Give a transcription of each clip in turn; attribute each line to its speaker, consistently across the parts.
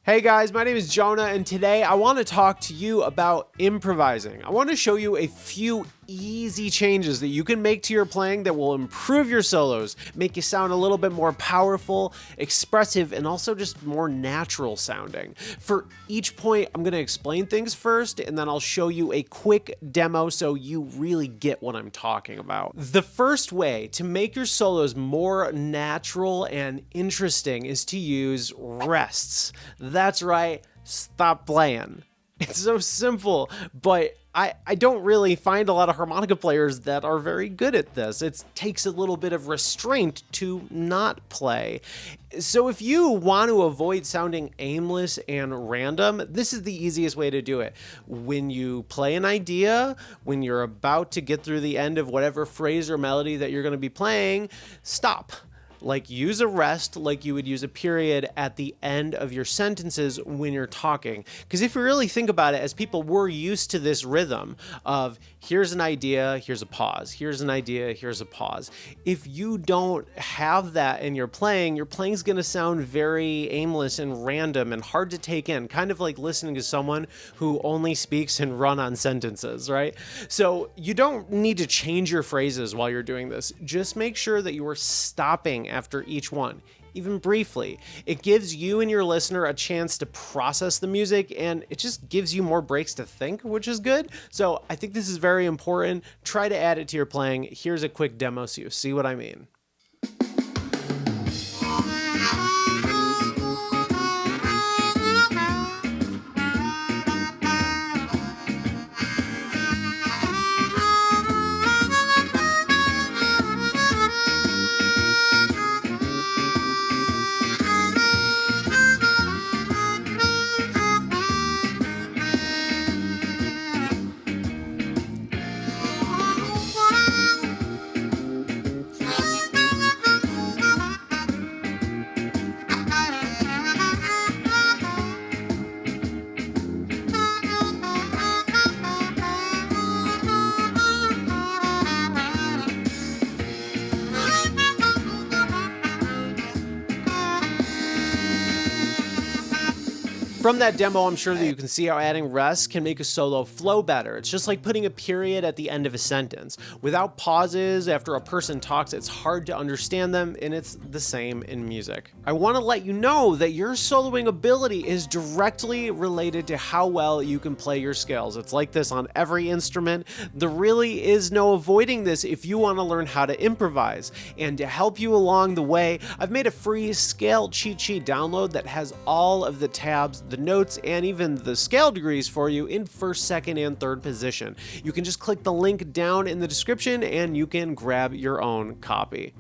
Speaker 1: Hey guys, my name is Jonah, and today I want to talk to you about improvising. I want to show you a few easy changes that you can make to your playing that will improve your solos, make you sound a little bit more powerful, expressive, and also just more natural sounding. For each point, I'm going to explain things first, and then I'll show you a quick demo so you really get what I'm talking about. The first way to make your solos more natural and interesting is to use rests. That's right, stop playing. It's so simple, but I don't really find a lot of harmonica players that are very good at this. It takes a little bit of restraint to not play. So if you want to avoid sounding aimless and random, this is the easiest way to do it. When you play an idea, when you're about to get through the end of whatever phrase or melody that you're going to be playing, stop. Like, use a rest like you would use a period at the end of your sentences when you're talking. Because if you really think about it, as people, we're used to this rhythm of here's an idea, here's a pause, here's an idea, here's a pause. If you don't have that in your playing's going to sound very aimless and random and hard to take in, kind of like listening to someone who only speaks in run-on sentences, right? So you don't need to change your phrases while you're doing this. Just make sure that you are stopping after each one, even briefly. It gives you and your listener a chance to process the music, and it just gives you more breaks to think, which is good. So I think this is very important. Try to add it to your playing. Here's a quick demo so you see what I mean. From that demo, I'm sure that you can see how adding rest can make a solo flow better. It's just like putting a period at the end of a sentence. Without pauses after a person talks, it's hard to understand them, and it's the same in music. I want to let you know that your soloing ability is directly related to how well you can play your scales. It's like this on every instrument. There really is no avoiding this if you want to learn how to improvise. And to help you along the way, I've made a free scale cheat sheet download that has all of the tabs, the notes, and even the scale degrees for you in first, second, and third position. You can just click the link down in the description and you can grab your own copy.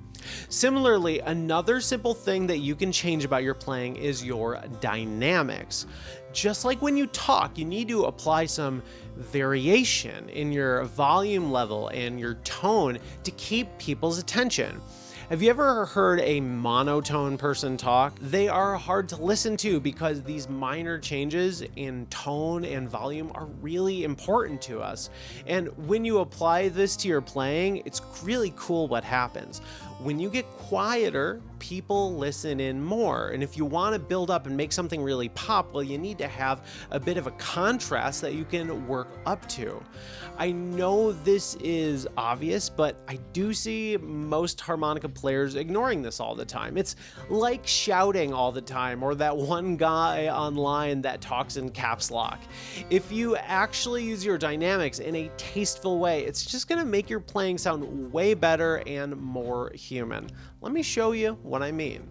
Speaker 1: Similarly, another simple thing that you can change about your playing is your dynamics. Just like when you talk, you need to apply some variation in your volume level and your tone to keep people's attention. Have you ever heard a monotone person talk? They are hard to listen to because these minor changes in tone and volume are really important to us. And when you apply this to your playing, it's really cool what happens. When you get quieter, people listen in more. And if you want to build up and make something really pop, well, you need to have a bit of a contrast that you can work up to. I know this is obvious, but I do see most harmonica players ignoring this all the time. It's like shouting all the time, or that one guy online that talks in caps lock. If you actually use your dynamics in a tasteful way, it's just going to make your playing sound way better and more human. Let me show you what I mean.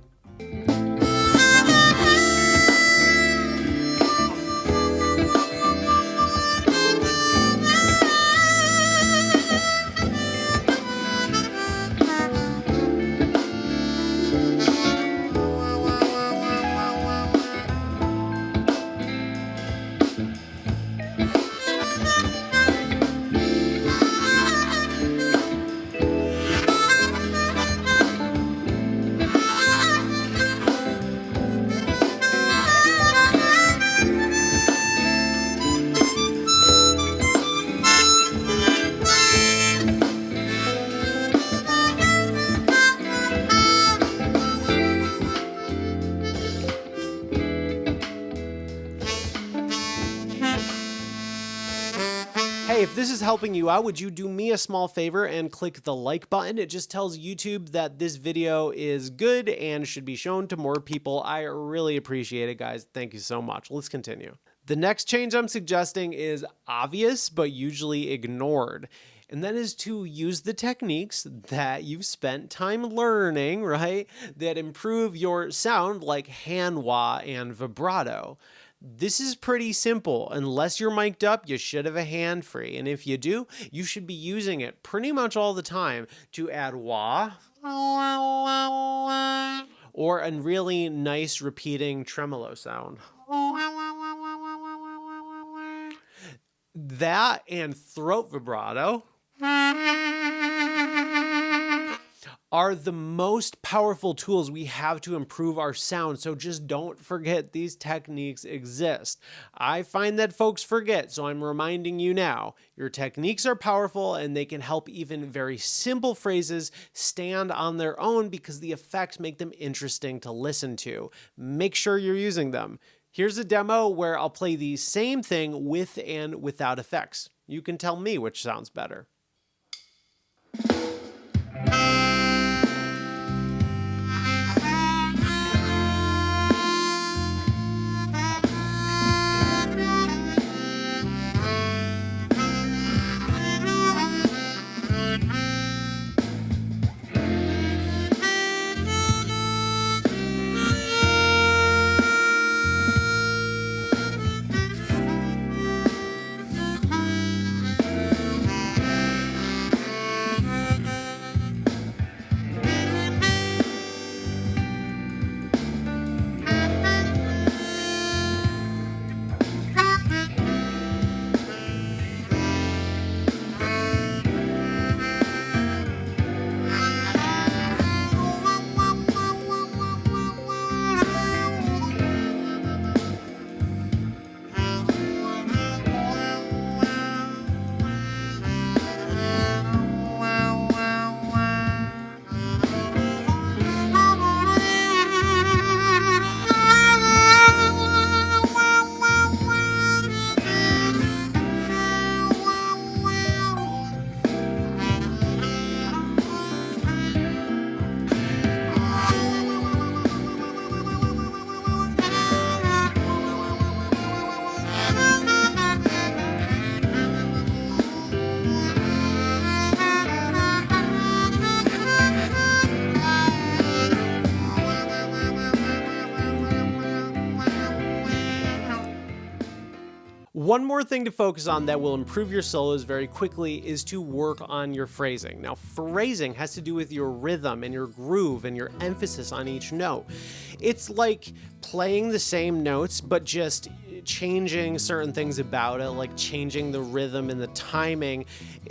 Speaker 1: Hey, if this is helping you out, would you do me a small favor and click the like button? It just tells YouTube that this video is good and should be shown to more people. I really appreciate it, guys. Thank you so much. Let's continue. The next change I'm suggesting is obvious, but usually ignored. And that is to use the techniques that you've spent time learning, right? That improve your sound, like hand wah and vibrato. This is pretty simple. Unless you're mic'd up, you should have a hand free. And if you do, you should be using it pretty much all the time to add wah or a really nice repeating tremolo sound. That and throat vibrato are the most powerful tools we have to improve our sound. So just don't forget these techniques exist. I find that folks forget, so I'm reminding you now. Your techniques are powerful and they can help even very simple phrases stand on their own because the effects make them interesting to listen to. Make sure you're using them. Here's a demo where I'll play the same thing with and without effects. You can tell me which sounds better. One more thing to focus on that will improve your solos very quickly is to work on your phrasing. Now, phrasing has to do with your rhythm and your groove and your emphasis on each note. It's like playing the same notes, but just changing certain things about it, like changing the rhythm and the timing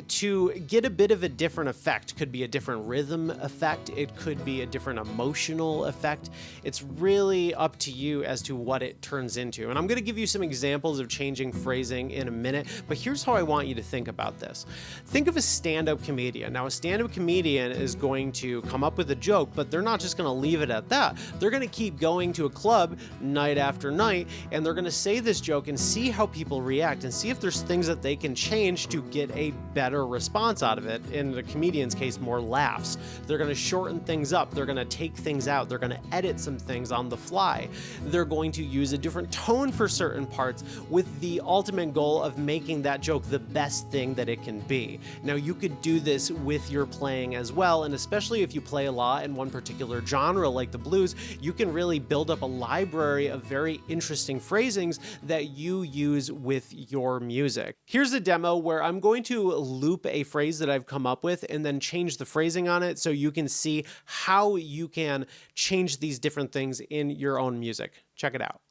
Speaker 1: to get a bit of a different effect. Could be a different rhythm effect. It could be a different emotional effect. It's really up to you as to what it turns into. And I'm going to give you some examples of changing phrasing in a minute, but here's how I want you to think about this. Think of a stand-up comedian. Now, a stand-up comedian is going to come up with a joke, but they're not just going to leave it at that. They're going to keep going to a club night after night, and they're going to say this joke and see how people react and see if there's things that they can change to get a better response out of it. In the comedian's case, more laughs. They're going to shorten things up. They're going to take things out. They're going to edit some things on the fly. They're going to use a different tone for certain parts with the ultimate goal of making that joke the best thing that it can be. Now, you could do this with your playing as well, and especially if you play a lot in one particular genre like the blues, you can really build up a library of very interesting phrasings that you use with your music. Here's a demo where I'm going to loop a phrase that I've come up with and then change the phrasing on it so you can see how you can change these different things in your own music. Check it out.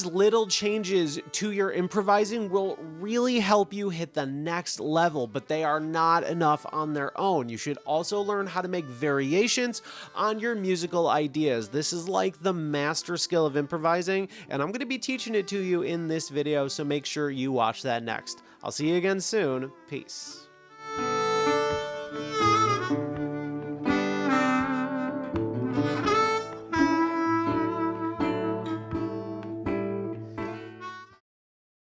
Speaker 1: little changes to your improvising will really help you hit the next level, but they are not enough on their own. You should also learn how to make variations on your musical ideas. This is like the master skill of improvising, and I'm going to be teaching it to you in this video, so make sure you watch that next. I'll see you again soon. Peace.